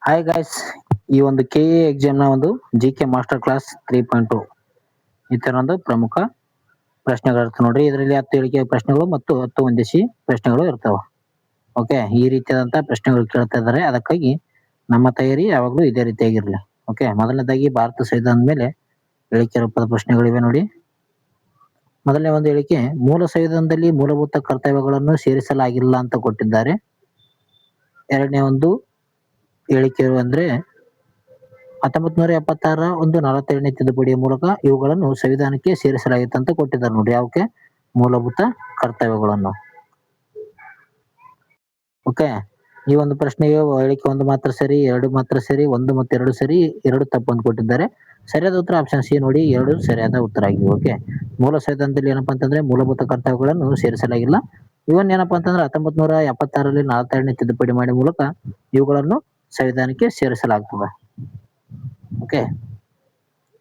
Hi guys, ಈ ಒಂದು K A ಎಕ್ಸಾಮ್ನ ಒಂದು ಜಿಕೆ ಮಾಸ್ಟರ್ ಕ್ಲಾಸ್ 3.2 ಈ ತರ ಒಂದು ಪ್ರಮುಖ ಪ್ರಶ್ನೆಗಳಿರ್ತವೆ ನೋಡ್ರಿ. ಇದರಲ್ಲಿ 10 ಹೇಳಿಕೆ ಪ್ರಶ್ನೆಗಳು ಮತ್ತು 10 ಹೊಂದಿಸಿ ಪ್ರಶ್ನೆಗಳು ಇರ್ತಾವೆ. ಓಕೆ, ಈ ರೀತಿಯಾದಂತಹ ಪ್ರಶ್ನೆಗಳು ಕೇಳ್ತಾ ಇದ್ದಾರೆ. ಅದಕ್ಕಾಗಿ ನಮ್ಮ ತಯಾರಿ ಯಾವಾಗಲೂ ಇದೇ ರೀತಿಯಾಗಿರಲಿ. ಓಕೆ, ಮೊದಲನೇದಾಗಿ ಭಾರತ ಸಂವಿಧಾನದ ಮೇಲೆ ಹೇಳಿಕೆ ರೂಪದ ಪ್ರಶ್ನೆಗಳಿವೆ ನೋಡಿ. ಮೊದಲನೇ ಒಂದು ಹೇಳಿಕೆ, ಮೂಲ ಸಂವಿಧಾನದಲ್ಲಿ ಮೂಲಭೂತ ಕರ್ತವ್ಯಗಳನ್ನು ಸೇರಿಸಲಾಗಿಲ್ಲ ಅಂತ ಕೊಟ್ಟಿದ್ದಾರೆ. ಎರಡನೇ ಒಂದು ಹೇಳಿಕೆ ಅಂದ್ರೆ 1976 ಒಂದು 42ನೇ ತಿದ್ದುಪಡಿಯ ಮೂಲಕ ಇವುಗಳನ್ನು ಸಂವಿಧಾನಕ್ಕೆ ಸೇರಿಸಲಾಗಿತ್ತು ಅಂತ ಕೊಟ್ಟಿದ್ದಾರೆ ನೋಡಿ. ಯಾವಕ್ಕೆ? ಮೂಲಭೂತ ಕರ್ತವ್ಯಗಳನ್ನು. ಓಕೆ, ಈ ಒಂದು ಪ್ರಶ್ನೆಗೆ ಹೇಳಿಕೆ ಒಂದು ಮಾತ್ರ ಸರಿ, ಎರಡು ಮಾತ್ರ ಸರಿ, ಒಂದು ಮತ್ತು ಎರಡು ಸರಿ, ಎರಡು ತಪ್ಪು ಅಂತ ಕೊಟ್ಟಿದ್ದಾರೆ. ಸರಿಯಾದ ಉತ್ತರ ಆಪ್ಷನ್ ಸಿ ನೋಡಿ, ಎರಡು ಸರಿಯಾದ ಉತ್ತರ ಆಗಿದೆ. ಓಕೆ, ಮೂಲ ಸಂವಿಧಾನದಲ್ಲಿ ಏನಪ್ಪಾ ಅಂತಂದ್ರೆ ಮೂಲಭೂತ ಕರ್ತವ್ಯಗಳನ್ನು ಸೇರಿಸಲಾಗಿಲ್ಲ. ಇವನ್ ಏನಪ್ಪಾ ಅಂತಂದ್ರೆ 1976ರಲ್ಲಿ 42ನೇ ತಿದ್ದುಪಡಿ ಮಾಡಿ ಮೂಲಕ ಇವುಗಳನ್ನು ಸಂವಿಧಾನಕ್ಕೆ ಸೇರಿಸಲಾಗ್ತದೆ. ಓಕೆ,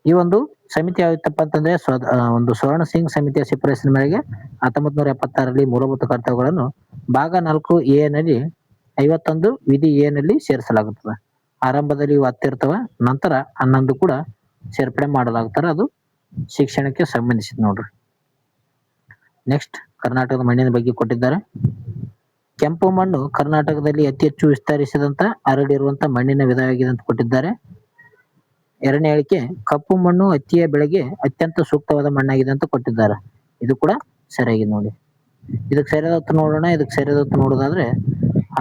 ಈ ಒಂದು ಸಮಿತಿ ಯಾವಿತ್ತಪ್ಪ ಅಂತಂದ್ರೆ ಒಂದು ಸ್ವರ್ಣ ಸಿಂಗ್ ಸಮಿತಿಯ ಶಿಫಾರಸಿನ ಮೇರೆಗೆ 1976ರಲ್ಲಿ ಮೂಲಭೂತ ಕರ್ತವ್ಯಗಳನ್ನು ಭಾಗ 4 ಎ ನಲ್ಲಿ 51 ವಿಧಿ ಎ ನಲ್ಲಿ ಸೇರಿಸಲಾಗುತ್ತದೆ. ಆರಂಭದಲ್ಲಿ ಇವು 10 ಇರ್ತವ, ನಂತರ 11 ಕೂಡ ಸೇರ್ಪಡೆ ಮಾಡಲಾಗ್ತಾರೆ. ಅದು ಶಿಕ್ಷಣಕ್ಕೆ ಸಂಬಂಧಿಸಿದ ನೋಡ್ರಿ. ನೆಕ್ಸ್ಟ್, ಕರ್ನಾಟಕದ ಮಣ್ಣಿನ ಬಗ್ಗೆ ಕೊಟ್ಟಿದ್ದಾರೆ. ಕೆಂಪು ಮಣ್ಣು ಕರ್ನಾಟಕದಲ್ಲಿ ಅತಿ ಹೆಚ್ಚು ವಿಸ್ತರಿಸಿದಂತ ಹರಡಿರುವಂತ ಮಣ್ಣಿನ ವಿಧವಾಗಿದೆ ಅಂತ ಕೊಟ್ಟಿದ್ದಾರೆ. ಎರಡನೇ ಹೇಳಿಕೆ, ಕಪ್ಪು ಮಣ್ಣು ಹತ್ತಿಯ ಬೆಳೆಗೆ ಅತ್ಯಂತ ಸೂಕ್ತವಾದ ಮಣ್ಣಾಗಿದೆ ಅಂತ ಕೊಟ್ಟಿದ್ದಾರೆ. ಇದು ಕೂಡ ಸರಿಯಾಗಿದೆ ನೋಡಿ. ಇದಕ್ಕೆ ಸರಿಯಾದ ಉತ್ತರ ನೋಡೋಣ. ಇದಕ್ಕೆ ಸರಿಯಾದ ಉತ್ತರ ನೋಡೋದಾದ್ರೆ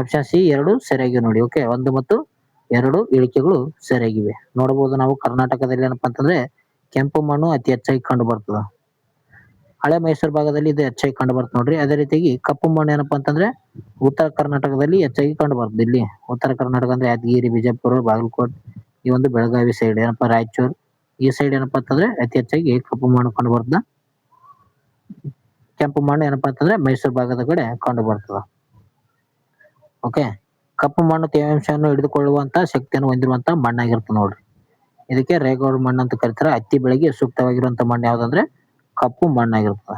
ಆಪ್ಷನ್ ಸಿ ಎರಡು ಸರಿಯಾಗಿವೆ ನೋಡಿ. ಓಕೆ, 1 ಮತ್ತು 2 ಹೇಳಿಕೆಗಳು ಸರಿಯಾಗಿವೆ. ನೋಡಬಹುದು ನಾವು ಕರ್ನಾಟಕದಲ್ಲಿ ಏನಪ್ಪಾ ಅಂತಂದ್ರೆ ಕೆಂಪು ಮಣ್ಣು ಅತಿ ಹೆಚ್ಚಾಗಿ ಕಂಡು ಬರ್ತದೆ. ಹಳೆ ಮೈಸೂರು ಭಾಗದಲ್ಲಿ ಇದು ಹೆಚ್ಚಾಗಿ ಕಂಡು ಬರ್ತದೆ ನೋಡ್ರಿ. ಅದೇ ರೀತಿಯಾಗಿ ಕಪ್ಪು ಮಣ್ಣು ಏನಪ್ಪಾ ಅಂತಂದ್ರೆ ಉತ್ತರ ಕರ್ನಾಟಕದಲ್ಲಿ ಹೆಚ್ಚಾಗಿ ಕಂಡು ಬರ್ತದೆ. ಇಲ್ಲಿ ಉತ್ತರ ಕರ್ನಾಟಕ ಅಂದ್ರೆ ಯಾದಗಿರಿ, ಬಿಜಾಪುರ, ಬಾಗಲಕೋಟೆ, ಈ ಒಂದು ಬೆಳಗಾವಿ ಸೈಡ್ ಏನಪ್ಪಾ ರಾಯಚೂರು, ಈ ಸೈಡ್ ಏನಪ್ಪಾ ಅಂತಂದ್ರೆ ಅತಿ ಹೆಚ್ಚಾಗಿ ಕಪ್ಪು ಮಣ್ಣು ಕಂಡು ಬರ್ತದ. ಕೆಂಪು ಮಣ್ಣು ಏನಪ್ಪಾ ಅಂತಂದ್ರೆ ಮೈಸೂರು ಭಾಗದ ಕಡೆ ಕಂಡು ಬರ್ತದ. ಓಕೆ, ಕಪ್ಪು ಮಣ್ಣು ತೇವಾಂಶವನ್ನು ಹಿಡಿದುಕೊಳ್ಳುವಂತ ಶಕ್ತಿಯನ್ನು ಹೊಂದಿರುವಂತ ಮಣ್ಣಾಗಿರ್ತದೆ ನೋಡ್ರಿ. ಇದಕ್ಕೆ ರೇಗೌಡ ಮಣ್ಣು ಅಂತ ಕರೀತಾರೆ. ಹತ್ತಿ ಬೆಳೆಗೆ ಸೂಕ್ತವಾಗಿರುವಂತ ಮಣ್ಣು ಯಾವ್ದಂದ್ರೆ ಕಪ್ಪು ಮಣ್ಣಾಗಿರ್ತದೆ.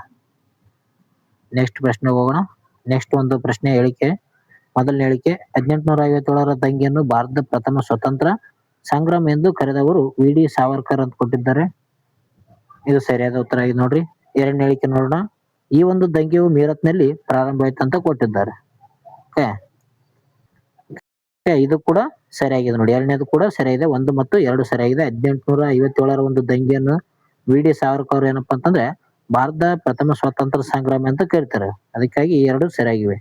ನೆಕ್ಸ್ಟ್ ಪ್ರಶ್ನೆ ಹೋಗೋಣ. ನೆಕ್ಸ್ಟ್ ಒಂದು ಪ್ರಶ್ನೆ ಹೇಳಿಕೆ. ಮೊದಲನೇ ಹೇಳಿಕೆ, 1857ರ ದಂಗೆಯನ್ನು ಭಾರತದ ಪ್ರಥಮ ಸ್ವತಂತ್ರ ಸಂಗ್ರಾಮ ಎಂದು ಕರೆದವರು ವಿ.ಡಿ. ಸಾವರ್ಕರ್ ಅಂತ ಕೊಟ್ಟಿದ್ದಾರೆ. ಇದು ಸರಿಯಾದ ಉತ್ತರ ಆಗಿದೆ ನೋಡ್ರಿ. ಎರಡನೇ ಹೇಳಿಕೆ ನೋಡೋಣ. ಈ ಒಂದು ದಂಗೆಯು ಮೀರತ್ನಲ್ಲಿ ಪ್ರಾರಂಭ ಆಯ್ತು ಅಂತ ಕೊಟ್ಟಿದ್ದಾರೆ. ಓಕೆ, ಇದು ಕೂಡ ಸರಿಯಾಗಿದೆ ನೋಡಿ. ಎರಡನೇದು ಕೂಡ ಸರಿಯಾಗಿದೆ. 1 ಮತ್ತು 2 ಸರಿಯಾಗಿದೆ. 1857ರ ಒಂದು ದಂಗೆಯನ್ನು ವಿ.ಡಿ. ಸಾವರ್ಕರ್ ಏನಪ್ಪಾ ಅಂತಂದ್ರೆ ಭಾರತದ ಪ್ರಥಮ ಸ್ವಾತಂತ್ರ್ಯ ಸಂಗ್ರಾಮ ಅಂತ ಕರೀತಾರೆ. ಅದಕ್ಕಾಗಿ ಈ 2 ಸರಿಯಾಗಿವೆ.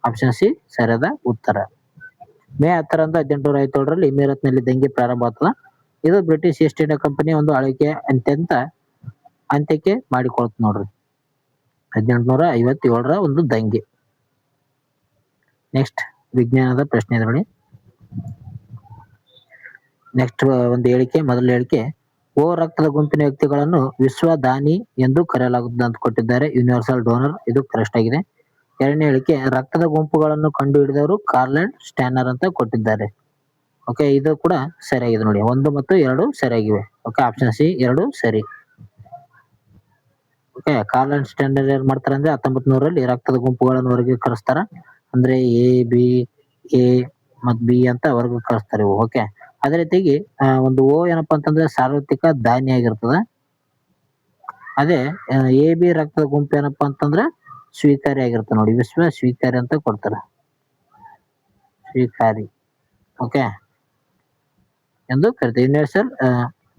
ಆಪ್ಷನ್ ಸಿ ಸರಿಯಾದ ಉತ್ತರ. ಮೇ 10ರಂದು 1857ರಲ್ಲಿ ಮೀರತ್ನಲ್ಲಿ ದಂಗೆ ಪ್ರಾರಂಭ ಆಗ್ತದ. ಇದು ಬ್ರಿಟಿಷ್ ಈಸ್ಟ್ ಇಂಡಿಯಾ ಕಂಪನಿಯ ಒಂದು ಆಳ್ವಿಕೆ ಅಂತ್ಯಕ್ಕೆ ಮಾಡಿಕೊಳ್ತು ನೋಡ್ರಿ. 1857ರ ಒಂದು ದಂಗೆ. ನೆಕ್ಸ್ಟ್ ವಿಜ್ಞಾನದ ಪ್ರಶ್ನೆ ನೋಡಿ. ನೆಕ್ಸ್ಟ್ ಒಂದು ಹೇಳಿಕೆ. ಮೊದಲ ಹೇಳಿಕೆ, ಓ ರಕ್ತದ ಗುಂಪಿನ ವ್ಯಕ್ತಿಗಳನ್ನು ವಿಶ್ವ ದಾನಿ ಎಂದು ಕರೆಯಲಾಗುತ್ತದೆ ಅಂತ ಕೊಟ್ಟಿದ್ದಾರೆ. ಯೂನಿವರ್ಸಲ್ ಡೋನರ್, ಇದು ಕರೆಕ್ಟ್ ಆಗಿದೆ. ಎರಡನೇ ಹೇಳಿಕೆ, ರಕ್ತದ ಗುಂಪುಗಳನ್ನು ಕಂಡು ಹಿಡಿದವರು ಕಾರ್ಲೆಂಡ್ ಸ್ಟ್ಯಾನರ್ ಅಂತ ಕೊಟ್ಟಿದ್ದಾರೆ. ಓಕೆ, ಇದು ಕೂಡ ಸರಿಯಾಗಿದೆ ನೋಡಿ. 1 ಮತ್ತು 2 ಸರಿಯಾಗಿವೆ. ಓಕೆ, ಆಪ್ಷನ್ ಸಿ 2 ಸರಿ. ಓಕೆ, ಕಾರ್ಲೆಂಡ್ ಸ್ಟ್ಯಾನರ್ ಏನ್ ಮಾಡ್ತಾರೆ ಅಂದ್ರೆ 1900ರಲ್ಲಿ ರಕ್ತದ ಗುಂಪುಗಳನ್ನು ವರ್ಗೀಕರಿಸ್ತಾರ. ಅಂದ್ರೆ ಎ ಮತ್ತು ಬಿ ಅಂತ ವರ್ಗೀಕರಿಸ್ತಾರೆ ಇವು. ಓಕೆ, ಅದೇ ರೀತಿಯಾಗಿ ಒಂದು ಓ ಏನಪ್ಪಾ ಅಂತಂದ್ರೆ ಸಾರ್ವತ್ರಿಕ ಧಾನ್ಯ ಆಗಿರ್ತದೆ. ಅದೇ ಎ-ಬಿ ರಕ್ತದ ಗುಂಪು ಏನಪ್ಪಾ ಅಂತಂದ್ರೆ ಸ್ವೀಕಾರಿ ಆಗಿರುತ್ತೆ ನೋಡಿ. ವಿಶ್ವ ಸ್ವೀಕಾರಿ ಅಂತ ಕೊಡ್ತಾರೆ. ಸ್ವೀಕಾರಿ ಓಕೆ ಎಂದು ಕರಿತಾರೆ. ಯೂನಿವರ್ಸಲ್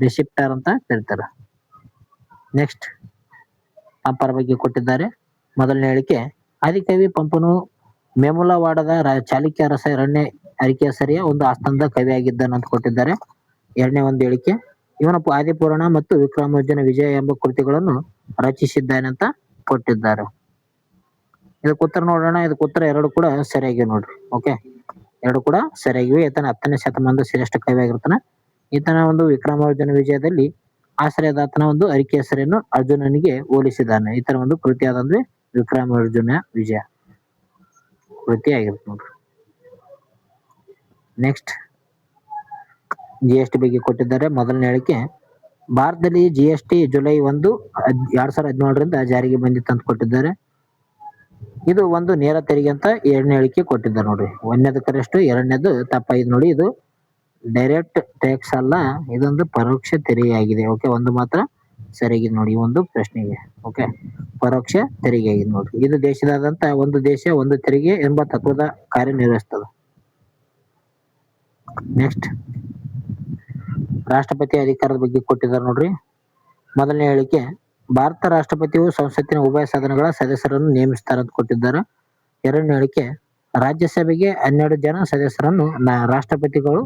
ರಿಸಿಪ್ಟರ್ ಅಂತ ಕರೀತಾರೆ. ನೆಕ್ಸ್ಟ್, ಪಂಪರ ಬಗ್ಗೆ ಕೊಟ್ಟಿದ್ದಾರೆ. ಮೊದಲನೇ ಹೇಳಿಕೆ, ಆದಿಕವಿ ಪಂಪನು ಮೆಮುಲವಾಡದ ಚಾಲುಕ್ಯ ಅರಸ 2ನೇ ಅರಿಕೇಸರಿಯ ಒಂದು ಆಸ್ಥಾನದ ಕವಿಯಾಗಿದ್ದಾನೆ ಅಂತ ಕೊಟ್ಟಿದ್ದಾರೆ. ಎರಡನೇ ಒಂದು ಹೇಳಿಕೆ, ಇವನ ಆದಿಪುರಾಣ ಮತ್ತು ವಿಕ್ರಮಾರ್ಜುನ ವಿಜಯ ಎಂಬ ಕೃತಿಗಳನ್ನು ರಚಿಸಿದ್ದಾನೆ ಅಂತ ಕೊಟ್ಟಿದ್ದಾರೆ. ಇದಕ್ಕೆ ಉತ್ತರ ನೋಡೋಣ. ಇದಕ್ಕೆ ಉತ್ತರ 2 ಕೂಡ ಸರಿಯಾಗಿವೆ ನೋಡ್ರಿ. ಓಕೆ, 2 ಕೂಡ ಸರಿಯಾಗಿವೆ. ಈತನ 10ನೇ ಶತಮಾನದ ಶ್ರೇಷ್ಠ ಕವಿ ಆಗಿರ್ತಾನೆ. ಈತನ ಒಂದು ವಿಕ್ರಮಾರ್ಜುನ ವಿಜಯದಲ್ಲಿ ಆಶ್ರಯದಾತನ ಒಂದು ಅರಿಕೇಸರಿಯನ್ನು ಅರ್ಜುನನಿಗೆ ಹೋಲಿಸಿದ್ದಾನೆ. ಈ ತರ ಒಂದು ಕೃತಿ ಆದಂದ್ರೆ ವಿಕ್ರಮಾರ್ಜುನ ವಿಜಯ ಕೃತಿ ಆಗಿರುತ್ತೆ ನೋಡ್ರಿ. ನೆಕ್ಸ್ಟ್, GST ಬಗ್ಗೆ ಕೊಟ್ಟಿದ್ದಾರೆ. ಮೊದಲನೇ ಹೇಳಿಕೆ, ಭಾರತದಲ್ಲಿ GST ಜುಲೈ 1, 2017ರಿಂದ ಜಾರಿಗೆ ಬಂದಿತ್ತು ಅಂತ ಕೊಟ್ಟಿದ್ದಾರೆ. ಇದು ಒಂದು ನೇರ ತೆರಿಗೆ ಅಂತ ಎರಡನೇ ಹೇಳಿಕೆ ಕೊಟ್ಟಿದ್ದಾರೆ ನೋಡ್ರಿ. ಒಂದನೇದು ಕರೆಷ್ಟು, ಎರಡನೇದು ತಪ್ಪಾಗಿದೆ ನೋಡಿ. ಇದು ಡೈರೆಕ್ಟ್ ಟ್ಯಾಕ್ಸ್ ಅಲ್ಲ, ಇದೊಂದು ಪರೋಕ್ಷ ತೆರಿಗೆಯಾಗಿದೆ. ಓಕೆ, ಒಂದು ಮಾತ್ರ ಸರಿಯಾಗಿದೆ ನೋಡಿ ಈ ಒಂದು ಪ್ರಶ್ನೆಗೆ. ಓಕೆ, ಪರೋಕ್ಷ ತೆರಿಗೆ ಆಗಿದೆ ನೋಡ್ರಿ. ಇದು ದೇಶದಾದ್ಯಂತ ಒಂದು ದೇಶ ಒಂದು ತೆರಿಗೆ ಎಂಬ ತತ್ವದ ಕಾರ್ಯನಿರ್ವಹಿಸ್ತದೆ. ನೆಕ್ಸ್ಟ್, ರಾಷ್ಟ್ರಪತಿ ಅಧಿಕಾರದ ಬಗ್ಗೆ ಕೊಟ್ಟಿದ್ದಾರೆ ನೋಡ್ರಿ. ಮೊದಲನೇ ಹೇಳಿಕೆ, ಭಾರತ ರಾಷ್ಟ್ರಪತಿಯು ಸಂಸತ್ತಿನ ಉಭಯ ಸದನಗಳ ಸದಸ್ಯರನ್ನು ನೇಮಿಸ್ತಾರೆ ಅಂತ ಕೊಟ್ಟಿದ್ದಾರೆ. ಎರಡನೇ ಹೇಳಿಕೆ, ರಾಜ್ಯಸಭೆಗೆ 12 ಜನ ಸದಸ್ಯರನ್ನು ರಾಷ್ಟ್ರಪತಿಗಳು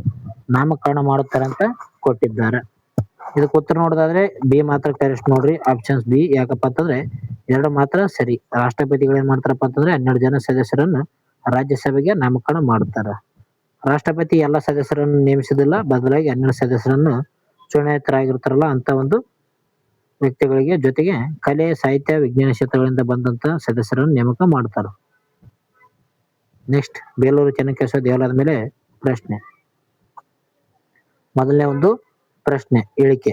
ನಾಮಕರಣ ಮಾಡುತ್ತಾರೆ ಅಂತ ಕೊಟ್ಟಿದ್ದಾರೆ. ಇದಕ್ಕೆ ಉತ್ತರ ನೋಡೋದಾದ್ರೆ ಬಿ ಮಾತ್ರ ಕರೆಕ್ಟ್ ನೋಡ್ರಿ, ಆಪ್ಷನ್ಸ್ ಬಿ. ಯಾಕಪ್ಪ ಅಂತಂದ್ರೆ 2 ಮಾತ್ರ ಸರಿ. ರಾಷ್ಟ್ರಪತಿಗಳು ಏನ್ ಮಾಡ್ತಾರಪ್ಪ ಅಂತಂದ್ರೆ 12 ಜನ ಸದಸ್ಯರನ್ನು ರಾಜ್ಯಸಭೆಗೆ ನಾಮಕರಣ ಮಾಡುತ್ತಾರೆ. ರಾಷ್ಟ್ರಪತಿ ಎಲ್ಲ ಸದಸ್ಯರನ್ನು ನೇಮಿಸುವುದಿಲ್ಲ, ಬದಲಾಗಿ 12 ಸದಸ್ಯರನ್ನು ಚುನಾಯಿತರಾಗಿರ್ತಾರಲ್ಲ ಅಂತ ಒಂದು ವ್ಯಕ್ತಿಗಳಿಗೆ, ಜೊತೆಗೆ ಕಲೆ, ಸಾಹಿತ್ಯ, ವಿಜ್ಞಾನ ಕ್ಷೇತ್ರಗಳಿಂದ ಬಂದಂತ ಸದಸ್ಯರನ್ನು ನೇಮಕ ಮಾಡ್ತಾರೆ. ನೆಕ್ಸ್ಟ್, ಬೇಲೂರು ಚೆನ್ನಕೇಶವ ದೇವಾಲಯದ ಮೇಲೆ ಪ್ರಶ್ನೆ. ಮೊದಲನೇ ಒಂದು ಪ್ರಶ್ನೆ ಹೇಳಿಕೆ,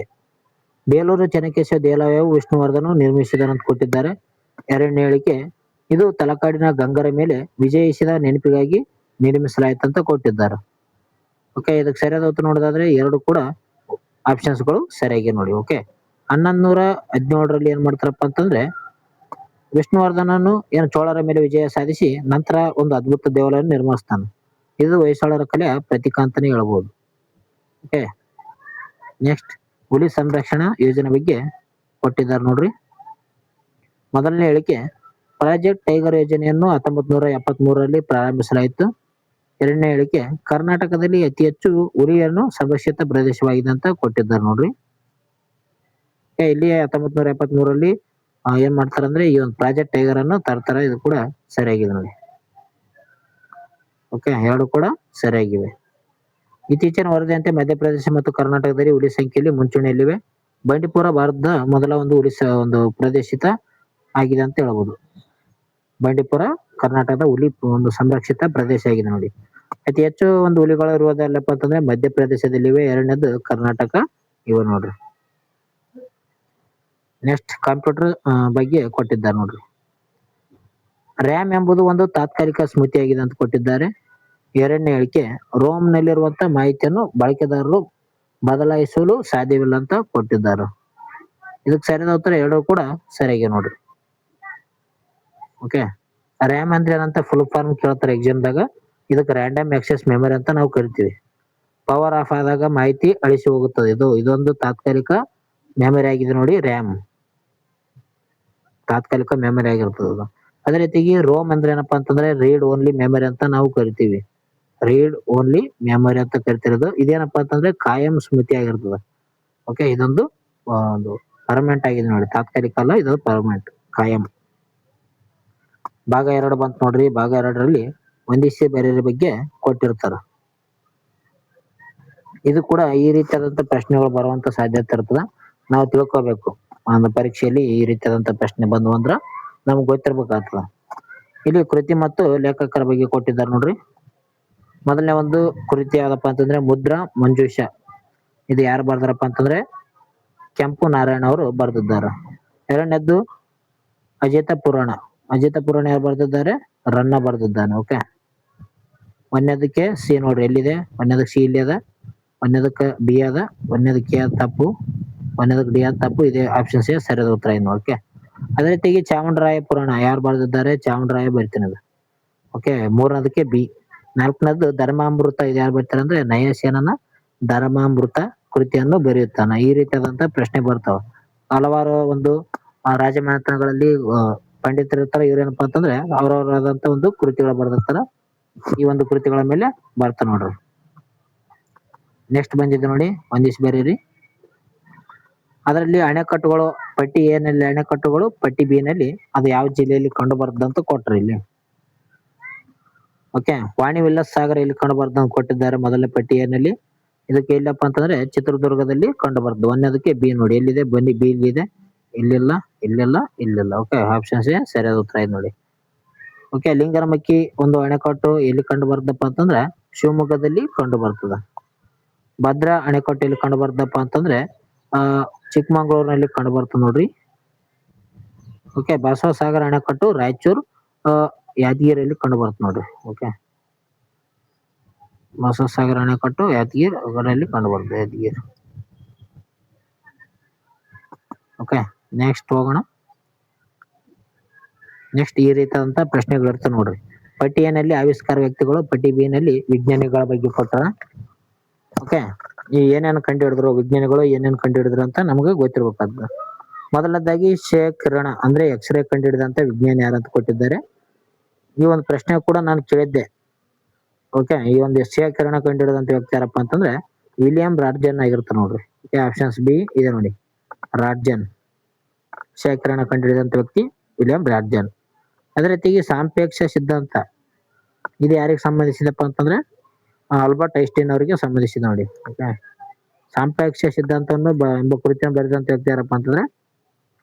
ಬೇಲೂರು ಚೆನ್ನಕೇಶವ ದೇವಾಲಯವು ವಿಷ್ಣುವರ್ಧನ ನಿರ್ಮಿಸಿದನಂತ ಕೊಟ್ಟಿದ್ದಾರೆ. ಎರಡನೇ ಹೇಳಿಕೆ, ಇದು ತಲಕಾಡಿನ ಗಂಗರ ಮೇಲೆ ವಿಜಯಿಸಿದ ನೆನಪಿಗಾಗಿ ನಿರ್ಮಿಸಲಾಯಿತಂತ ಕೊಟ್ಟಿದ್ದಾರೆ. ಓಕೆ, ಇದಕ್ಕೆ ಸರಿಯಾದ ಉತ್ತರ ನೋಡೋದಾದ್ರೆ 2 ಕೂಡ ಆಪ್ಷನ್ಸ್ಗಳು ಸರಿಯಾಗಿ ನೋಡಿ. ಓಕೆ, 1117ರಲ್ಲಿ ಏನ್ ಮಾಡ್ತಾರಪ್ಪ ಅಂತಂದ್ರೆ ವಿಷ್ಣುವರ್ಧನನು ಏನು ಚೋಳರ ಮೇಲೆ ವಿಜಯ ಸಾಧಿಸಿ ನಂತರ ಒಂದು ಅದ್ಭುತ ದೇವಾಲಯ ನಿರ್ಮಿಸ್ತಾನೆ. ಇದು ಹೊಯ್ಸಳರ ಕಲೆಯ ಪ್ರತೀಕ ಅಂತಾನೆ ಹೇಳ್ಬೋದು. ಓಕೆ, ನೆಕ್ಸ್ಟ್, ಹುಲಿ ಸಂರಕ್ಷಣಾ ಯೋಜನೆ ಬಗ್ಗೆ ಕೊಟ್ಟಿದ್ದಾರೆ ನೋಡ್ರಿ. ಮೊದಲನೇ ಹೇಳಿಕೆ, ಪ್ರಾಜೆಕ್ಟ್ ಟೈಗರ್ ಯೋಜನೆಯನ್ನು 1973ರಲ್ಲಿ ಪ್ರಾರಂಭಿಸಲಾಯಿತು. ಎರಡನೇ ಹೇಳಿಕೆ, ಕರ್ನಾಟಕದಲ್ಲಿ ಅತಿ ಹೆಚ್ಚು ಹುಲಿಯನ್ನು ಸಂರಕ್ಷಿತ ಪ್ರದೇಶವಾಗಿದೆ ಅಂತ ಕೊಟ್ಟಿದ್ದಾರೆ ನೋಡ್ರಿ. ಇಲ್ಲಿ 1973ರಲ್ಲಿ ಏನ್ ಮಾಡ್ತಾರೆ ಅಂದ್ರೆ ಈ ಒಂದು ಪ್ರಾಜೆಕ್ಟ್ ಟೈಗರ್ ಅನ್ನು ತರ್ತಾರೆ. ಇದು ಕೂಡ ಸರಿಯಾಗಿದೆ ನೋಡಿ. ಓಕೆ, 2 ಕೂಡ ಸರಿಯಾಗಿವೆ. ಇತ್ತೀಚಿನ ವರದಿಯಂತೆ ಮಧ್ಯಪ್ರದೇಶ ಮತ್ತು ಕರ್ನಾಟಕದಲ್ಲಿ ಹುಲಿ ಸಂಖ್ಯೆಯಲ್ಲಿ ಮುಂಚೂಣಿಯಲ್ಲಿವೆ. ಬಂಡೀಪುರ ಭಾರತದ ಮೊದಲ ಒಂದು ಹುಲಿ ಒಂದು ಪ್ರದೇಶಿತ ಆಗಿದೆ ಅಂತ ಹೇಳ್ಬೋದು. ಬಂಡೀಪುರ ಕರ್ನಾಟಕದ ಹುಲಿ ಒಂದು ಸಂರಕ್ಷಿತ ಪ್ರದೇಶ ಆಗಿದೆ ನೋಡಿ. ಅತಿ ಹೆಚ್ಚು ಒಂದು ಹುಲಿಗಳು ಇರುವುದಲ್ಲಪ್ಪ ಅಂತಂದ್ರೆ ಮಧ್ಯಪ್ರದೇಶದಲ್ಲಿವೆ, ಎರಡನೇದು ಕರ್ನಾಟಕ ಇವೆ ನೋಡ್ರಿ. ನೆಕ್ಸ್ಟ್, ಕಂಪ್ಯೂಟರ್ ಬಗ್ಗೆ ಕೊಟ್ಟಿದ್ದಾರೆ ನೋಡ್ರಿ. ರ್ಯಾಮ್ ಎಂಬುದು ಒಂದು ತಾತ್ಕಾಲಿಕ ಸ್ಮೃತಿಯಾಗಿದೆ ಅಂತ ಕೊಟ್ಟಿದ್ದಾರೆ. ಎರಡನೇ ಹೇಳಿಕೆ, ರೋಮ್ ನಲ್ಲಿರುವಂತ ಮಾಹಿತಿಯನ್ನು ಬಳಕೆದಾರರು ಬದಲಾಯಿಸಲು ಸಾಧ್ಯವಿಲ್ಲ ಅಂತ ಕೊಟ್ಟಿದ್ದಾರೆ. ಇದಕ್ಕೆ ಸರಿಯಾದ ಉತ್ತರ 2 ಕೂಡ ಸರಿಯಾಗಿ ನೋಡ್ರಿ. ಓಕೆ, ರ್ಯಾಮ್ ಅಂದ್ರೆ ಏನಂತ ಫುಲ್ ಫಾರ್ಮ್ ಕೇಳ್ತಾರೆ ಎಕ್ಸಾಮ್ದಾಗ. ಇದಕ್ಕೆ ರ್ಯಾಂಡಮ್ ಆಕ್ಸೆಸ್ ಮೆಮೊರಿ ಅಂತ ನಾವು ಕರಿತೀವಿ. ಪವರ್ ಆಫ್ ಆದಾಗ ಮಾಹಿತಿ ಅಳಿಸಿ ಹೋಗುತ್ತದೆ. ಇದೊಂದು ತಾತ್ಕಾಲಿಕ ಮೆಮೊರಿ ಆಗಿದೆ ನೋಡಿ. ರ್ಯಾಮ್ ತಾತ್ಕಾಲಿಕ ಮೆಮೊರಿ ಆಗಿರ್ತದೆ. ಅದೇ ರೀತಿಗೆ ರೋಮ್ ಅಂದ್ರೆ ಏನಪ್ಪಾ ಅಂತಂದ್ರೆ ರೀಡ್ ಓನ್ಲಿ ಮೆಮೊರಿ ಅಂತ ನಾವು ಕರಿತೀವಿ. ರೀಡ್ ಓನ್ಲಿ ಮೆಮೊರಿ ಅಂತ ಕರಿತಿರೋದು. ಇದೇನಪ್ಪಾ ಅಂತಂದ್ರೆ ಕಾಯಂ ಸ್ಮೃತಿ ಆಗಿರ್ತದೆ. ಓಕೆ, ಇದೊಂದು ಒಂದು ಪರ್ಮನೆಂಟ್ ಆಗಿದೆ ನೋಡಿ. ತಾತ್ಕಾಲಿಕ ಅಲ್ಲ, ಇದು ಪರ್ಮನೆಂಟ್, ಕಾಯಂ. ಭಾಗ 2 ಬಂತು ನೋಡ್ರಿ. ಭಾಗ 2ರಲ್ಲಿ ಹೊಂದಿಸಿ ಬೇರೆ ಬಗ್ಗೆ ಕೊಟ್ಟಿರ್ತಾರ. ಇದು ಕೂಡ ಈ ರೀತಿಯಾದಂತ ಪ್ರಶ್ನೆಗಳು ಬರುವಂತ ಸಾಧ್ಯತೆ ಇರ್ತದ. ನಾವು ತಿಳ್ಕೊಬೇಕು, ಒಂದು ಪರೀಕ್ಷೆಯಲ್ಲಿ ಈ ರೀತಿಯಾದಂತ ಪ್ರಶ್ನೆ ಬಂದು ಅಂದ್ರ ನಮ್ಗೆ ಗೊತ್ತಿರ್ಬೇಕಾಗ್ತದ. ಇಲ್ಲಿ ಕೃತಿ ಮತ್ತು ಲೇಖಕರ ಬಗ್ಗೆ ಕೊಟ್ಟಿದ್ದಾರೆ ನೋಡ್ರಿ. ಮೊದಲನೇ ಒಂದು ಕೃತಿ ಯಾವ್ದಪ್ಪ ಅಂತಂದ್ರೆ ಮುದ್ರಾ ಮಂಜೂಷ. ಇದು ಯಾರು ಬರ್ದಾರಪ್ಪ ಅಂತಂದ್ರೆ ಕೆಂಪು ನಾರಾಯಣ ಅವರು ಬರ್ದಿದ್ದಾರೆ. ಎರಡನೇದ್ದು ಅಜಿತ ಪುರಾಣ. ಅಜಿತ ಪುರಾಣ ಯಾರು ಬರ್ದಿದ್ದಾರೆ? ರನ್ನ ಬರ್ದಿದ್ದಾನೆ. ಓಕೆ, ಒಂದನೇದಕ್ಕೆ ಸಿ ನೋಡ್ರಿ ಎಲ್ಲಿದೆ. ಒಂದನೇದಕ್ಕೆ ಸಿ ಇಲ್ಲಿ ಅದ, ಒಂದನೇದಕ್ಕೆ ಬಿ ಅದ, ಒಂದನೇದಕ್ಕೆ ತಪ್ಪು, ಒಂದನೇದಕ್ಕೆ ಡಿ ಅದ ತಪ್ಪು. ಇದೆ ಆಪ್ಷನ್ ಸಿ ಸರಿಯಾದ ಉತ್ತರ ಏನು. ಓಕೆ, ಅದೇ ರೀತಿಯಾಗಿ ಚಾಮುಂಡರಾಯ ಪುರಾಣ ಯಾರು ಬರ್ದಿದ್ದಾರೆ? ಚಾಮುಂಡರಾಯ ಬರ್ತೀನಿ ಅದು. ಓಕೆ, ಮೂರನೇದಕ್ಕೆ ಬಿ. ನಾಲ್ಕನೇದು ಧರ್ಮಾಮೃತ. ಇದು ಯಾರು ಬರ್ತಾರೆ ಅಂದ್ರೆ ನಯಸೇನನ ಧರ್ಮಾಮೃತ ಕೃತಿಯನ್ನು ಬರೆಯುತ್ತಾನ. ಈ ರೀತಿಯಾದಂತ ಪ್ರಶ್ನೆ ಬರ್ತಾವ. ಹಲವಾರು ಒಂದು ರಾಜಮನೆತನಗಳಲ್ಲಿ ಪಂಡಿತರು ಇರ್ತಾರ. ಇವ್ರೇನಪ್ಪಾ ಅಂತಂದ್ರೆ ಅವ್ರವರಾದಂತ ಒಂದು ಕೃತಿಗಳು ಬರ್ದಿರ್ತಾರ. ಈ ಒಂದು ಕೃತಿಗಳ ಮೇಲೆ ಬರ್ತಾ ನೋಡ್ರಿ. ನೆಕ್ಸ್ಟ್ ಬಂದಿದೆ ನೋಡಿ, ಒಂದಿಷ್ಟು ಬೇರೆ. ಅದರಲ್ಲಿ ಅಣೆಕಟ್ಟುಗಳು ಪಟ್ಟಿ ಎನಲ್ಲಿ ಅಣೆಕಟ್ಟುಗಳು, ಪಟ್ಟಿ ಬಿ ನಲ್ಲಿ ಅದು ಯಾವ ಜಿಲ್ಲೆಯಲ್ಲಿ ಕಂಡು ಬರ್ತದಂತ ಕೊಟ್ರಿ ಇಲ್ಲಿ. ಓಕೆ, ವಾಣಿ ವಿಲಾಸ್ ಸಾಗರ ಇಲ್ಲಿ ಕಂಡು ಬರ್ತದಂತ ಕೊಟ್ಟಿದ್ದಾರೆ ಮೊದಲನೇ ಪಟ್ಟಿ ಎನಲ್ಲಿ. ಇದಕ್ಕೆ ಎಲ್ಲಪ್ಪ ಅಂತಂದ್ರೆ ಚಿತ್ರದುರ್ಗದಲ್ಲಿ ಕಂಡು ಬರ್ತದೆ. ಒಂದನೇದಕ್ಕೆ ಬಿ ನೋಡಿ ಎಲ್ಲಿದೆ, ಬನ್ನಿ ಬಿ ಇಲ್ಲಿದೆ, ಇಲ್ಲಿಲ್ಲ, ಇಲ್ಲಿಲ್ಲ, ಇಲ್ಲಿಲ್ಲ. ಓಕೆ, ಆಪ್ಷನ್ ಸಿ ಸರಿಯಾದ ಉತ್ತರ ಇದೆ ನೋಡಿ. ಓಕೆ, ಲಿಂಗನಮಕ್ಕಿ ಒಂದು ಅಣೆಕಟ್ಟು ಎಲ್ಲಿ ಕಂಡು ಬರ್ತದಪ್ಪ ಅಂತಂದ್ರೆ ಶಿವಮೊಗ್ಗದಲ್ಲಿ ಕಂಡು ಬರ್ತದ. ಭದ್ರಾ ಅಣೆಕಟ್ಟು ಎಲ್ಲಿ ಕಂಡು ಬರ್ತದಪ್ಪ ಅಂತಂದ್ರೆ ಚಿಕ್ಕಮಂಗ್ಳೂರಿನಲ್ಲಿ ಕಂಡು ಬರ್ತದೆ ನೋಡ್ರಿ. ಓಕೆ, ಬಸವಸಾಗರ ಅಣೆಕಟ್ಟು ರಾಯಚೂರು ಯಾದಗಿರಿಯಲ್ಲಿ ಕಂಡು ಬರ್ತದೆ ನೋಡ್ರಿ. ಓಕೆ, ಬಸವಸಾಗರ ಅಣೆಕಟ್ಟು ಯಾದಗಿರಿ ಅದರಲ್ಲಿ ಕಂಡು ಬರ್ತದೆ ಯಾದಗಿರಿ. ಓಕೆ, ನೆಕ್ಸ್ಟ್ ಹೋಗೋಣ. ನೆಕ್ಸ್ಟ್ ಈ ರೀತಿಯಾದಂತ ಪ್ರಶ್ನೆಗಳು ಇರ್ತವೆ ನೋಡ್ರಿ. ಪಟ್ಟಿ ಎ ನಲ್ಲಿ ಆವಿಷ್ಕಾರ ವ್ಯಕ್ತಿಗಳು, ಪಟ್ಟಿ ಬಿ ನಲ್ಲಿ ವಿಜ್ಞಾನಿಗಳ ಬಗ್ಗೆ ಕೊಟ್ಟಾರ. ಓಕೆ, ಈ ಏನೇನು ಕಂಡು ಹಿಡಿದ್ರು ವಿಜ್ಞಾನಿಗಳು ಏನೇನು ಕಂಡು ಹಿಡಿದ್ರು ಅಂತ ನಮ್ಗೆ ಗೊತ್ತಿರ್ಬೇಕಾಗ್ತದೆ. ಮೊದಲನೇದಾಗಿ ಕಿರಣ ಅಂದ್ರೆ ಎಕ್ಸ್ರೇ ಕಂಡು ಹಿಡಿದಂತ ವಿಜ್ಞಾನಿ ಯಾರಂತ ಕೊಟ್ಟಿದ್ದಾರೆ. ಈ ಒಂದು ಪ್ರಶ್ನೆ ಕೂಡ ನಾನು ಕೇಳಿದ್ದೆ. ಓಕೆ, ಈ ಒಂದು ಕಿರಣ ಕಂಡು ಹಿಡಿದಂತ ವ್ಯಕ್ತಿ ಯಾರಪ್ಪ ಅಂತಂದ್ರೆ ವಿಲಿಯಂ ರಾಡ್ಜನ್ ಆಗಿರ್ತಾರೆ ನೋಡ್ರಿ. ಆಪ್ಷನ್ಸ್ ಬಿ ಇದೆ ನೋಡಿ, ರಾಡ್ಜನ್. ಕಿರಣ ಕಂಡು ಹಿಡಿದಂತ ವ್ಯಕ್ತಿ ವಿಲಿಯಂ ರಾಡ್ಜನ್. ಅದೇ ರೀತಿಗೆ ಸಾಪೇಕ್ಷ ಸಿದ್ಧಾಂತ ಇದು ಯಾರಿಗೆ ಸಂಬಂಧಿಸಿದಪ್ಪ ಅಂತಂದ್ರೆ ಆಲ್ಬರ್ಟ್ ಐನ್ಸ್ಟೈನ್ ಅವರಿಗೆ ಸಂಬಂಧಿಸಿದ ನೋಡಿ. ಓಕೆ, ಸಾಪೇಕ್ಷ ಸಿದ್ಧಾಂತವನ್ನು ಎಂಬ ಕುರಿತನ್ನು ಬರೆದಂತ ವ್ಯಕ್ತಿ ಯಾರಪ್ಪ ಅಂತಂದ್ರೆ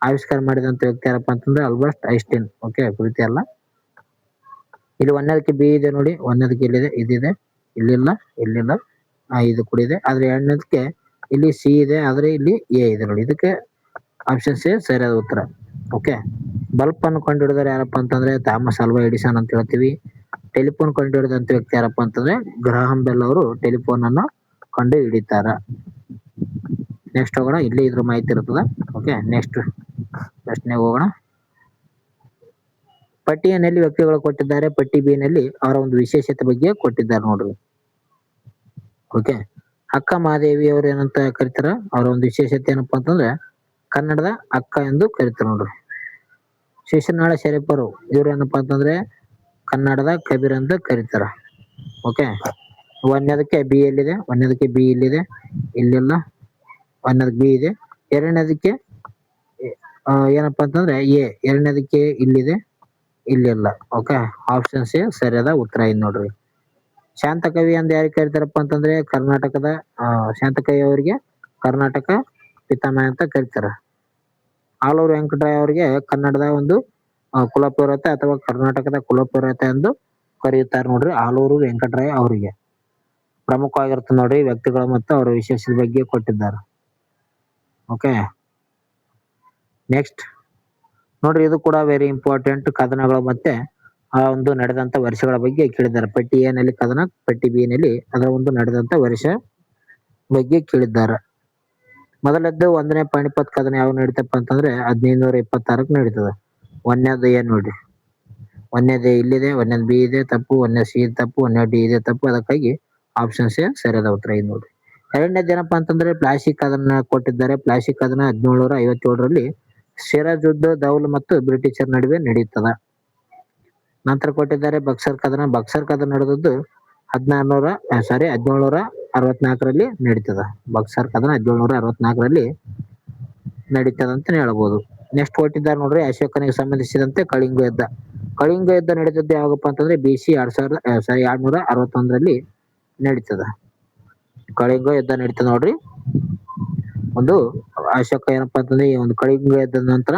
ಆವಿಷ್ಕಾರ ಮಾಡಿದಂತ ವ್ಯಕ್ತಿ ಯಾರಪ್ಪ ಅಂತಂದ್ರೆ ಆಲ್ಬರ್ಟ್ ಐನ್ಸ್ಟೈನ್. ಓಕೆ, ಕುರಿತ ಅಲ್ಲ. ಇಲ್ಲಿ ಒಂದನೇದಕ್ಕೆ ಬಿ ಇದೆ ನೋಡಿ, ಒಂದನೇದಕ್ಕೆ ಇಲ್ಲಿದೆ, ಇದಿದೆ, ಇಲ್ಲಿಲ್ಲ, ಇಲ್ಲಿಲ್ಲ, ಇದು ಕೂಡ ಇದೆ. ಆದ್ರೆ ಎರಡನೇದಕ್ಕೆ ಇಲ್ಲಿ ಸಿ ಇದೆ, ಆದ್ರೆ ಇಲ್ಲಿ ಎ ಇದೆ ನೋಡಿ. ಇದಕ್ಕೆ ಆಪ್ಷನ್ ಸಿ ಸರಿಯಾದ ಉತ್ತರ. ಓಕೆ, ಬಲ್ಬ್ ಅನ್ನು ಕಂಡು ಹಿಡಿದ್ರೆ ಯಾರಪ್ಪ ಅಂತಂದ್ರೆ ಥಾಮಸ್ ಆಲ್ವಾ ಎಡಿಸನ್ ಅಂತ ಹೇಳ್ತೀವಿ. ಟೆಲಿಫೋನ್ ಕಂಡು ಹಿಡಿದಂತ ವ್ಯಕ್ತಿ ಯಾರಪ್ಪ ಅಂತಂದ್ರೆ ಗ್ರಹಾಂ ಬೆಲ್ ಅವರು ಟೆಲಿಫೋನ್ ಅನ್ನು ಕಂಡು ಹಿಡಿತಾರ. ನೆಕ್ಸ್ಟ್ ಹೋಗೋಣ, ಇಲ್ಲಿ ಇದ್ರ ಮಾಹಿತಿ ಇರ್ತದ. ಓಕೆ, ನೆಕ್ಸ್ಟ್ ಪ್ರಶ್ನೆಗೆ ಹೋಗೋಣ. ಪಟ್ಟಿ ಎ ನಲ್ಲಿ ವ್ಯಕ್ತಿಗಳು ಕೊಟ್ಟಿದ್ದಾರೆ, ಪಟ್ಟಿ ಬಿ ನಲ್ಲಿ ಅವರ ಒಂದು ವಿಶೇಷತೆ ಬಗ್ಗೆ ಕೊಟ್ಟಿದ್ದಾರೆ ನೋಡ್ರಿ. ಓಕೆ, ಅಕ್ಕ ಮಹಾದೇವಿ ಅವರು ಏನಂತ ಕರೀತಾರ, ಅವರ ಒಂದು ವಿಶೇಷತೆ ಏನಪ್ಪಾ ಅಂತಂದ್ರೆ ಕನ್ನಡದ ಅಕ್ಕ ಎಂದು ಕರೀತಾರೆ ನೋಡ್ರಿ. ಶಿಶುನಾಳ ಶರೀಫರು ಇವ್ರು ಏನಪ್ಪಾ ಅಂತಂದ್ರೆ ಕನ್ನಡದ ಕಬೀರ್ ಅಂತ ಕರೀತಾರ. ಓಕೆ, ಒಂದನೇದಕ್ಕೆ ಬಿ ಎಲ್ಲಿದೆ, ಒಂದನೇದಕ್ಕೆ ಬಿ ಇಲ್ಲಿದೆ, ಇಲ್ಲಿಲ್ಲ, ಒಂದನೇದಕ್ಕೆ ಬಿ ಇದೆ. ಎರಡನೇದಕ್ಕೆ ಏನಪ್ಪಾ ಅಂತಂದ್ರೆ ಎ, ಎರಡನೇದಕ್ಕೆ ಇಲ್ಲಿದೆ, ಇಲ್ಲಿಲ್ಲ. ಓಕೆ, ಆಪ್ಷನ್ ಸಿ ಸರಿಯಾದ ಉತ್ತರ ಇದೆ ನೋಡ್ರಿ. ಶಾಂತಕವಿ ಅಂತ ಯಾರಿಗೆ ಕರೀತಾರಪ್ಪ ಅಂತಂದ್ರೆ ಕರ್ನಾಟಕದ ಶಾಂತಕವಿ ಅವರಿಗೆ ಕರ್ನಾಟಕ ಪಿತಾಮಹ ಅಂತ ಕರೀತಾರ. ಆಲೂರು ವೆಂಕಟರಾಯ ಅವರಿಗೆ ಕನ್ನಡದ ಒಂದು ಕುಲಪುರೋಹಿತ ಅಥವಾ ಕರ್ನಾಟಕದ ಕುಲಪುರೋಹಿತ ಎಂದು ಕರೆಯುತ್ತಾರೆ ನೋಡ್ರಿ. ಆಲೂರು ವೆಂಕಟರಾಯ ಅವರಿಗೆ ಪ್ರಮುಖವಾಗಿರುತ್ತೆ ನೋಡ್ರಿ ವ್ಯಕ್ತಿಗಳು ಮತ್ತು ಅವರ ವಿಶೇಷದ ಬಗ್ಗೆ ಕೊಟ್ಟಿದ್ದಾರೆ. ಓಕೆ, ನೆಕ್ಸ್ಟ್ ನೋಡ್ರಿ, ಇದು ಕೂಡ ವೆರಿ ಇಂಪಾರ್ಟೆಂಟ್. ಕದನಗಳು ಮತ್ತೆ ಆ ಒಂದು ನಡೆದಂತ ವರ್ಷಗಳ ಬಗ್ಗೆ ಕೇಳಿದ್ದಾರೆ. ಪಟ್ಟಿ ಎ ನಲ್ಲಿ ಕದನ, ಪಟ್ಟಿ ಬಿ ನಲ್ಲಿ ಅದರ ಒಂದು ನಡೆದಂತ ವರ್ಷ ಬಗ್ಗೆ ಕೇಳಿದ್ದಾರೆ. ಮೊದಲದ್ದು 1ನೇ ಪಾಣಿಪತ್ ಕದನ ಯಾವಾಗ ನಡೀತಪ್ಪ ಅಂತಂದ್ರೆ 1526 ನಡೀತದ. ಒಂದನೇದು ಏನ್ ನೋಡ್ರಿ, ಒಂದನೇದು ಇಲ್ಲಿದೆ, ಒಂದನೇದು ಬಿ ಇದೆ ತಪ್ಪು, ಒಂದನೇ ಸಿ ತಪ್ಪು, ಒಂದನೇ ಡಿ ಇದೆ ತಪ್ಪು. ಅದಕ್ಕಾಗಿ ಆಪ್ಷನ್ ಸಿ ಸರಿಯಾದ ಉತ್ತರ ಇದೆ ನೋಡ್ರಿ. ಎರಡನೇದು ಏನಪ್ಪಾ ಅಂತಂದ್ರೆ ಪ್ಲಾಸ್ಟಿಕ್ ಕದನ ಕೊಟ್ಟಿದ್ದಾರೆ. ಪ್ಲಾಸ್ಟಿಕ್ ಕದನ 1757ರಲ್ಲಿ ಸಿರಾಜುದ್ದ ದೌಲ್ ಮತ್ತು ಬ್ರಿಟಿಷರ್ ನಡುವೆ ನಡೆಯುತ್ತದ. ನಂತರ ಕೊಟ್ಟಿದ್ದಾರೆ ಬಕ್ಸರ್ ಕದನ. ಬಕ್ಸರ್ ಕದನ ನಡೆದದ್ದು 1764ರಲ್ಲಿ ನಡೀತದ. ಬಕ್ಸರ್ ಕದನ 1764ರಲ್ಲಿ ನಡೀತದ ಅಂತ ಹೇಳ್ಬೋದು. ನೆಕ್ಸ್ಟ್ ಕೊಟ್ಟಿದ್ದಾರೆ ನೋಡ್ರಿ, ಅಶೋಕನಿಗೆ ಸಂಬಂಧಿಸಿದಂತೆ ಕಳಿಂಗ ಯುದ್ಧ. ಕಳಿಂಗ ಯುದ್ಧ ನಡೆದದ್ದು ಯಾವಾಗಪ್ಪ ಅಂತಂದ್ರೆ BC 261ರಲ್ಲಿ ನಡೀತದ. ಕಳಿಂಗ ಯುದ್ಧ ನಡೀತದ ನೋಡ್ರಿ. ಒಂದು ಅಶೋಕ ಏನಪ್ಪಾ ಅಂತಂದ್ರೆ ಈ ಒಂದು ಕಳಿಂಗ ಯುದ್ಧದ ನಂತರ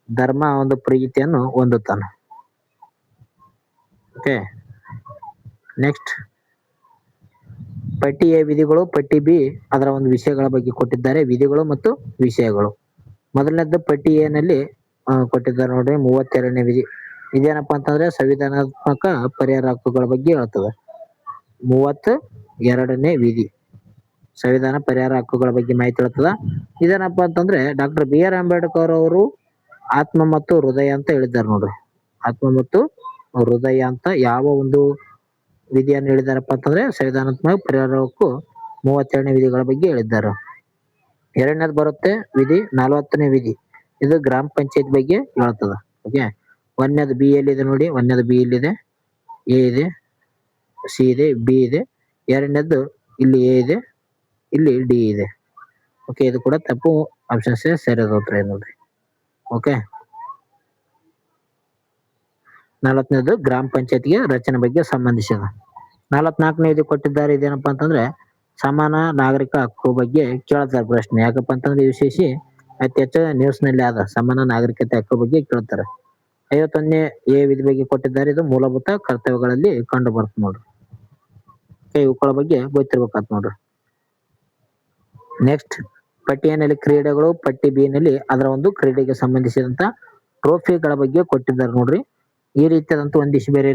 ಧರ್ಮ ಒಂದು ಪ್ರೀತಿಯನ್ನು ಹೊಂದುತ್ತಾನ. ಓಕೆ, ನೆಕ್ಸ್ಟ್ ಪಟ್ಟಿ ಎ ವಿಧಿಗಳು, ಪಟ್ಟಿ ಬಿ ಅದರ ಒಂದು ವಿಷಯಗಳ ಬಗ್ಗೆ ಕೊಟ್ಟಿದ್ದಾರೆ. ವಿಧಿಗಳು ಮತ್ತು ವಿಷಯಗಳು. ಮೊದಲನೇದ್ದು ಪಟ್ಟಿ ಎ ನಲ್ಲಿ ಕೊಟ್ಟಿದ್ದಾರೆ ನೋಡ್ರಿ 32ನೇ ವಿಧಿ. ಇದೇನಪ್ಪಾ ಅಂತಂದ್ರೆ ಸಂವಿಧಾನಾತ್ಮಕ ಪರಿಹಾರ ಹಕ್ಕುಗಳ ಬಗ್ಗೆ ಹೇಳ್ತದೆ. 32ನೇ ವಿಧಿ ಸಂವಿಧಾನ ಪರಿಹಾರ ಹಕ್ಕುಗಳ ಬಗ್ಗೆ ಮಾಹಿತಿ ಹೇಳ್ತದ. ಇದೇನಪ್ಪಾ ಅಂತಂದ್ರೆ ಡಾಕ್ಟರ್ BR ಅಂಬೇಡ್ಕರ್ ಅವರು ಆತ್ಮ ಮತ್ತು ಹೃದಯ ಅಂತ ಹೇಳಿದ್ದಾರೆ ನೋಡ್ರಿ. ಆತ್ಮ ಮತ್ತು ಹೃದಯ ಅಂತ ಯಾವ ಒಂದು ವಿಧಿಯನ್ನು ಹೇಳಿದಾರಪ್ಪ ಅಂತಂದ್ರೆ ಸಂವಿಧಾನಾತ್ಮಕ ಪರಿಹಾರ ಹಕ್ಕು 32ನೇ ವಿಧಿಗಳ ಬಗ್ಗೆ ಹೇಳಿದ್ದಾರೆ. ಎರಡನೇದು ಬರುತ್ತೆ ವಿಧಿ 40ನೇ ವಿಧಿ. ಇದು ಗ್ರಾಮ ಪಂಚಾಯತ್ ಬಗ್ಗೆ ಹೇಳ್ತದ. ಓಕೆ, ಒಂದನೇದು ಬಿ ಎಲ್ಲಿದೆ ನೋಡಿ, ಒಂದನೇದು ಬಿ ಇಲ್ಲಿದೆ, ಎ ಇದೆ, ಸಿ ಇದೆ, ಬಿ ಇದೆ. ಎರಡನೇದು ಇಲ್ಲಿ ಎ ಇದೆ, ಇಲ್ಲಿ ಡಿ ಇದೆ. ಓಕೆ, ಇದು ಕೂಡ ತಪ್ಪು. ಆಪ್ಷನ್ ಸಿ ಸರಿಯಾದ ಉತ್ತರ ಇದೆ ನೋಡ್ರಿ. ಓಕೆ, 40ನೇದು ಗ್ರಾಮ ಪಂಚಾಯತ್ಗೆ ರಚನೆ ಬಗ್ಗೆ ಸಂಬಂಧಿಸಿದ. 44ನೇ ವಿಧಿ ಕೊಟ್ಟಿದ್ದಾರೆ. ಇದೇನಪ್ಪಾ ಅಂತಂದ್ರೆ ಸಮಾನ ನಾಗರಿಕ ಹಕ್ಕು ಬಗ್ಗೆ ಕೇಳ್ತಾರೆ ಪ್ರಶ್ನೆ. ಯಾಕಪ್ಪ ಅಂತಂದ್ರೆ ವಿಶೇಷ ಅತಿ ಹೆಚ್ಚು ನ್ಯೂಸ್ ನಲ್ಲಿ ಆದ ಸಮಾನ ನಾಗರಿಕತೆ ಹಕ್ಕು ಬಗ್ಗೆ ಕೇಳ್ತಾರೆ. 51ನೇ ಎ ವಿಧಿ ಬಗ್ಗೆ ಕೊಟ್ಟಿದ್ದಾರೆ. ಇದು ಮೂಲಭೂತ ಕರ್ತವ್ಯಗಳಲ್ಲಿ ಕಂಡು ಬರುತ್ತೆ ನೋಡ್ರಿ. ಇವುಗಳ ಬಗ್ಗೆ ಗೊತ್ತಿರ್ಬೇಕಾತ್ ನೋಡ್ರಿ. ನೆಕ್ಸ್ಟ್ ಪಟ್ಟಿ ಎ ನಲ್ಲಿ ಕ್ರೀಡೆಗಳು, ಪಟ್ಟಿ ಬಿ ನಲ್ಲಿ ಅದರ ಒಂದು ಕ್ರೀಡೆಗೆ ಸಂಬಂಧಿಸಿದಂತ ಟ್ರೋಫಿಗಳ ಬಗ್ಗೆ ಕೊಟ್ಟಿದ್ದಾರೆ ನೋಡ್ರಿ. ಈ ರೀತಿಯಾದಂತ ಒಂದಿಷ್ಟು ಬೇರೆ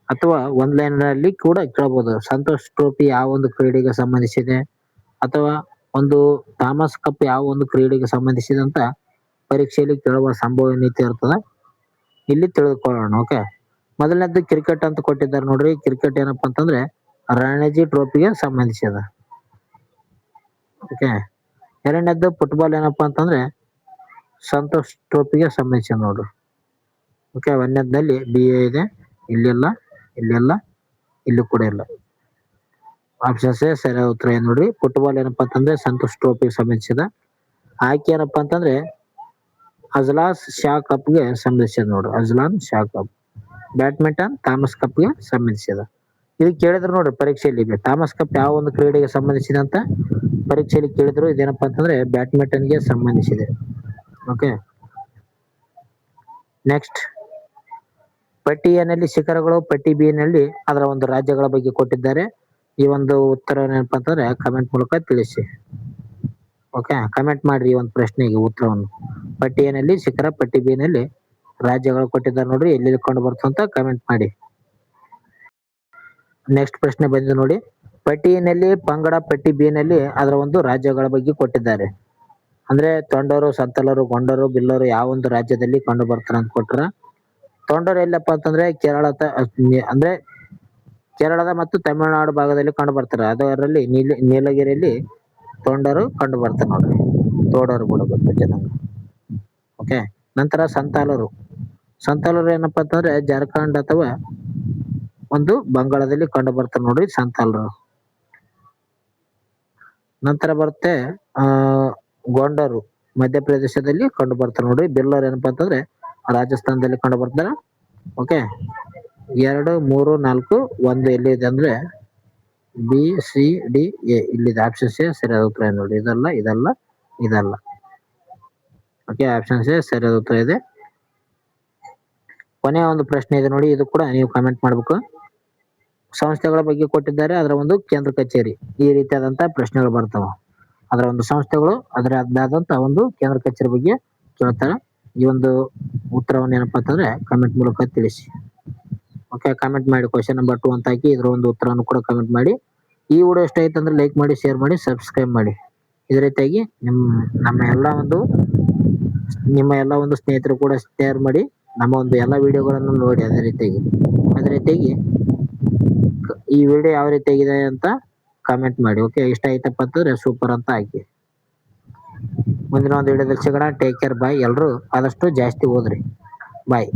ಅಥವಾ ಒಂದ್ ಲೈನ್ ಅಲ್ಲಿ ಕೂಡ ಕೇಳಬಹುದು. ಸಂತೋಷ್ ಟ್ರೋಫಿ ಯಾವ ಒಂದು ಕ್ರೀಡೆಗೆ ಸಂಬಂಧಿಸಿದೆ, ಅಥವಾ ಒಂದು ಥಾಮಸ್ ಕಪ್ ಯಾವ ಒಂದು ಕ್ರೀಡೆಗೆ ಸಂಬಂಧಿಸಿದಂತ ಪರೀಕ್ಷೆಯಲ್ಲಿ ಕೇಳುವ ಸಂಭವನೀಯತೆ ಇರ್ತದೆ. ಇಲ್ಲಿ ತಿಳಿದುಕೊಳ್ಳೋಣ. ಓಕೆ, ಮೊದಲನೇದ್ದು ಕ್ರಿಕೆಟ್ ಅಂತ ಕೊಟ್ಟಿದ್ದಾರೆ ನೋಡ್ರಿ. ಕ್ರಿಕೆಟ್ ಏನಪ್ಪಾ ಅಂತಂದ್ರೆ ರಣಜಿ ಟ್ರೋಫಿಗೆ ಸಂಬಂಧಿಸಿದ. ಓಕೆ, ಎರಡನೇದ್ದು ಫುಟ್ಬಾಲ್ ಏನಪ್ಪಾ ಅಂತಂದ್ರೆ ಸಂತೋಷ್ ಟ್ರೋಫಿಗೆ ಸಂಬಂಧಿಸಿದ ನೋಡ್ರಿ. ಓಕೆ, ಒಂದನೇದಲ್ಲಿ ಬಿ ಎ ಇದೆ, ಇಲ್ಲೆಲ್ಲ ಇಲ್ಲೆಲ್ಲ ಇಲ್ಲಿ ಕೂಡ ಇಲ್ಲ. ಆಪ್ಷನ್ಸ್ ಸರಿಯಾದ ಉತ್ತರ ಏನ್ ನೋಡ್ರಿ. ಫುಟ್ಬಾಲ್ ಏನಪ್ಪಾ ಅಂತಂದ್ರೆ ಸಂತೋಷ್ ಟ್ರೋಫಿಗೆ ಸಂಬಂಧಿಸಿದ. ಹಾಕಿ ಏನಪ್ಪಾ ಅಂತಂದ್ರೆ ಅಜ್ಲಾನ್ ಶಾ ಕಪ್ಗೆ ಸಂಬಂಧಿಸಿದ ನೋಡ್ರಿ. Azlan Shah cup. Badminton Thomas ಕಪ್ಗೆ ಸಂಬಂಧಿಸಿದ. ಇದು ಕೇಳಿದ್ರು ನೋಡ್ರಿ ಪರೀಕ್ಷೆಯಲ್ಲಿ. ಥಾಮಸ್ ಕಪ್ ಯಾವ ಒಂದು ಕ್ರೀಡೆಗೆ ಸಂಬಂಧಿಸಿದಂತ ಪರೀಕ್ಷೆಯಲ್ಲಿ ಕೇಳಿದ್ರು. ಇದೇನಪ್ಪಾ ಅಂತಂದ್ರೆ ಬ್ಯಾಡ್ಮಿಂಟನ್ಗೆ ಸಂಬಂಧಿಸಿದೆ. ಓಕೆ, ನೆಕ್ಸ್ಟ್ ಪಟ್ಟಿ ಎ ನಲ್ಲಿ ಶಿಖರಗಳು, ಪಟ್ಟಿ ಬಿ ನಲ್ಲಿ ಅದರ ಒಂದು ರಾಜ್ಯಗಳ ಬಗ್ಗೆ ಕೊಟ್ಟಿದ್ದಾರೆ. ಈ ಒಂದು ಉತ್ತರ ಏನಪ್ಪಾ ಅಂತಂದ್ರೆ ಕಮೆಂಟ್ ಮೂಲಕ ತಿಳಿಸಿ. ಓಕೆ, ಕಮೆಂಟ್ ಮಾಡ್ರಿ ಈ ಒಂದು ಪ್ರಶ್ನೆಗೆ ಉತ್ತರವನ್ನು. ಪಟ್ಟಿ ಎ ನಲ್ಲಿ ಶಿಖರ, ಪಟ್ಟಿ ಬಿ ನಲ್ಲಿ ರಾಜ್ಯಗಳು ಕೊಟ್ಟಿದ್ದಾರೆ ನೋಡ್ರಿ. ಎಲ್ಲಿ ಕಂಡು ಬರ್ತಂತ ಕಮೆಂಟ್ ಮಾಡಿ. ನೆಕ್ಸ್ಟ್ ಪ್ರಶ್ನೆ ಬಂದಿದೆ ನೋಡಿ. ಪಟ್ಟಿ ಎ ನಲ್ಲಿ ಪಂಗಡ, ಪಟ್ಟಿ ಬಿ ನಲ್ಲಿ ಅದರ ಒಂದು ರಾಜ್ಯಗಳ ಬಗ್ಗೆ ಕೊಟ್ಟಿದ್ದಾರೆ. ಅಂದ್ರೆ ತೊಂಡರು, ಸಂತಲರು, ಗೊಂಡರು, ಬಿಲ್ಲರು ಯಾವ ಒಂದು ರಾಜ್ಯದಲ್ಲಿ ಕಂಡು ಬರ್ತಾರೆ ಅಂತ ಕೊಟ್ರ. ತೊಂಡರು ಎಲ್ಲಪ್ಪ ಅಂತಂದ್ರೆ ಅಂದ್ರೆ ಕೇರಳದ ಮತ್ತು ತಮಿಳುನಾಡು ಭಾಗದಲ್ಲಿ ಕಂಡು ಬರ್ತಾರೆ. ಅದರಲ್ಲಿ ನೀಲಗಿರಿಯಲ್ಲಿ ತೊಂಡರು ಕಂಡು ಬರ್ತಾರೆ ನೋಡ್ರಿ. ತೋಡರು ಕೂಡ ಗೊತ್ತು ಜನಾಂಗ. ಓಕೆ, ನಂತರ ಸಂತಾಲರು. ಸಂತಾಲರು ಏನಪ್ಪಾ ಅಂತಂದ್ರೆ ಜಾರ್ಖಂಡ್ ಅಥವಾ ಒಂದು ಬಂಗಾಳದಲ್ಲಿ ಕಂಡು ಬರ್ತಾರೆ ನೋಡ್ರಿ ಸಂತಾಲರು. ನಂತರ ಬರುತ್ತೆ ಗೊಂಡರು, ಮಧ್ಯಪ್ರದೇಶದಲ್ಲಿ ಕಂಡು ಬರ್ತಾರೆ ನೋಡ್ರಿ. ಬಿಲ್ಲರು ಏನಪ್ಪಾ ಅಂತಂದ್ರೆ ರಾಜಸ್ಥಾನದಲ್ಲಿ ಕಂಡು ಬರ್ತಾರೆ. ಓಕೆ, 2, 3, 4, 1 ಎಲ್ಲಿದೆ ಅಂದ್ರೆ ಬಿ ಸಿ ಡಿ ಎ ಇಲ್ಲಿದೆ. ಆಪ್ಷನ್ ಸಿ ಸರಿಯಾದ ಉತ್ತರ ನೋಡಿ. ಇದಲ್ಲ, ಇದಲ್ಲ, ಇದಲ್ಲ. ಓಕೆ, ಆಪ್ಷನ್ ಸಿ ಸರಿಯಾದ ಉತ್ತರ ಇದೆ. ಕೊನೆಯ ಒಂದು ಪ್ರಶ್ನೆ ಇದೆ ನೋಡಿ. ಇದು ಕೂಡ ನೀವು ಕಮೆಂಟ್ ಮಾಡ್ಬೇಕು. ಸಂಸ್ಥೆಗಳ ಬಗ್ಗೆ ಕೊಟ್ಟಿದ್ದಾರೆ, ಅದರ ಒಂದು ಕೇಂದ್ರ ಕಚೇರಿ. ಈ ರೀತಿಯಾದಂತ ಪ್ರಶ್ನೆಗಳು ಬರ್ತಾವ. ಅದರ ಒಂದು ಸಂಸ್ಥೆಗಳು, ಅದರದಾದಂತ ಒಂದು ಕೇಂದ್ರ ಕಚೇರಿ ಬಗ್ಗೆ ಕೇಳ್ತಾರೆ. ಈ ಒಂದು ಉತ್ತರವನ್ನು ಏನಪ್ಪಾ ಅಂತಂದ್ರೆ ಕಮೆಂಟ್ ಮೂಲಕ ತಿಳಿಸಿ. ಓಕೆ, ಕಮೆಂಟ್ ಮಾಡಿ ಕ್ವಶನ್ ನಂಬರ್ 2 ಅಂತ ಹಾಕಿ ಇದರ ಒಂದು ಉತ್ತರವನ್ನು ಕೂಡ ಕಮೆಂಟ್ ಮಾಡಿ. ಈ ವಿಡಿಯೋ ಇಷ್ಟ ಆಯ್ತು ಅಂದ್ರೆ ಲೈಕ್ ಮಾಡಿ, ಶೇರ್ ಮಾಡಿ, ಸಬ್ಸ್ಕ್ರೈಬ್ ಮಾಡಿ. ಇದೇ ರೀತಿಯಾಗಿ ನಿಮ್ಮ ಎಲ್ಲ ಒಂದು ಸ್ನೇಹಿತರು ಕೂಡ ಶೇರ್ ಮಾಡಿ. ನಮ್ಮ ಒಂದು ಎಲ್ಲ ವಿಡಿಯೋಗಳನ್ನು ನೋಡಿ. ಅದೇ ರೀತಿಯಾಗಿ ಈ ವಿಡಿಯೋ ಯಾವ ರೀತಿಯಾಗಿದೆ ಅಂತ ಕಮೆಂಟ್ ಮಾಡಿ. ಓಕೆ, ಇಷ್ಟ ಆಯ್ತಪ್ಪ ಅಂತಂದ್ರೆ ಸೂಪರ್ ಅಂತ ಹಾಕಿ. ಮುಂದಿನ ಒಂದು ವಿಡಿಯೋದಲ್ಲಿ ಸಿಗೋಣ. ಟೇಕ್ ಕೇರ್, ಬಾಯ್. ಎಲ್ಲರೂ ಆದಷ್ಟು ಜಾಸ್ತಿ ಓದ್ರಿ. ಬಾಯ್.